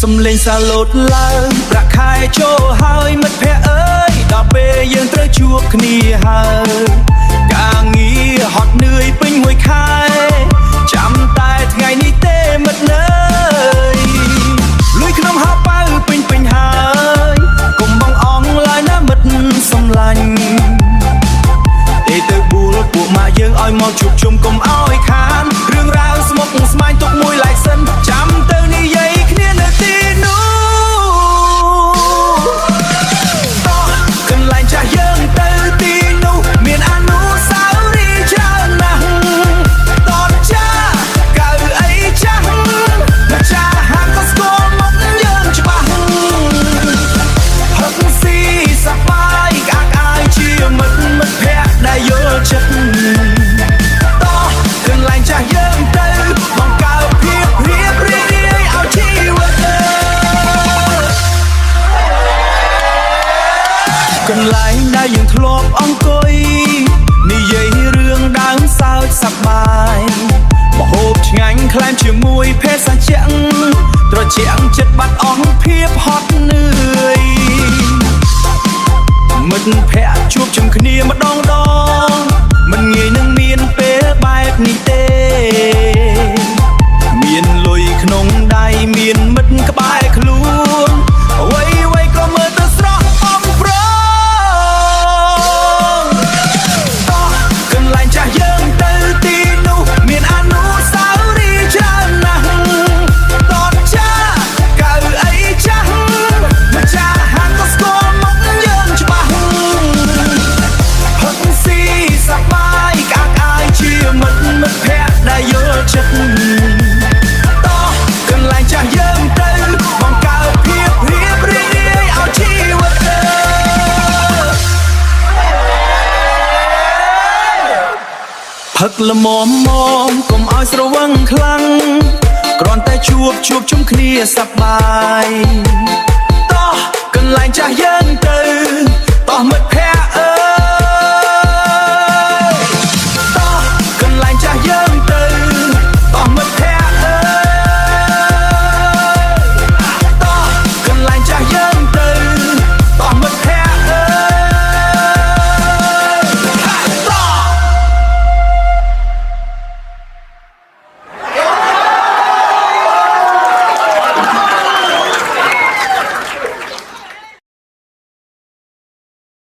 សំលេងសាឡូតឡើងប្រាក់ខែចូលហើយមិត្តភ័ក្តិអើយដល់ពេលយើងត្រូវជួបគ្នាហើយការងារហត់នឿយពេញមួយខែចាំតែថ្ងៃនេះទេមិត្តអើយលុយក្នុងហោប៉ៅពេញហើយកុំបងអងឡើយណាមិត្តសំឡាញ់ទេទៅបួលពួកម៉ាក់យើងឲ្យមកជួបជុំកុំឲ្យខានរឿងរ៉ាវស្មុគស្មាញទុកមួយឡែកសិនចាំទៅនិយាយគ្នានៅទីនោះតោះកន្លែងចាស់យើងទៅទីនោះមានអនុស្សាវរីយ៍ច្រើនណាស់តតចាកៅអីចាស់ម្ចាស់ហាងក៏ស្គាល់មុខយើងច្បាស់ហឹកស៊ីសប្បាយក្អាកអាយជាមិត្តភ័ក្តិដែលយល់ចិត្តតោះកន្លែងចាស់យើងទៅបង្កើតភាពរៀបរៀងឲ្យជីវិតកន្លែងដែលយើងធ្លាប់អង្គុយនិយាយរឿងដើមសើចសប្បាយម្ហូបឆ្ងាញ់ក្លែមជាមួយភេសជ្ជៈត្រជាក់ចិត្តបាត់អស់ភាពហត់នឿយមិត្តភ័ក្តិជួបជុំគ្នាម្ដងមិនងាយនឹងមានពេលបែបនេះទេមានលុយក្នុងដៃមានមិត្តក្បែរខ្លួនអ្វីក៏មើលទៅស្រស់អំប្រងតោះកន្លែងចាស់យើងទៅទីនោះមានអនុស្សាវរីយ៍ច្រើនណាស់តតចាកៅអីចាស់ម្ចាស់ហាងក៏ស្គាល់មុខយើងច្បាស់ហឹកស៊ីសប្បាយក្អាកអាយជាមិត្តភ័ក្តិដែលយល់ចិត្តតោះកន្លែងចាស់យើងទៅបង្កើតភាពរៀបរៀងឲ្យជីវិតផឹកល្មមកុំឲ្យស្រវឹងខ្លាំងគ្រាន់តែជួបជុំគ្នាសប្បាយតោះកន្លែងចាស់យើងទៅ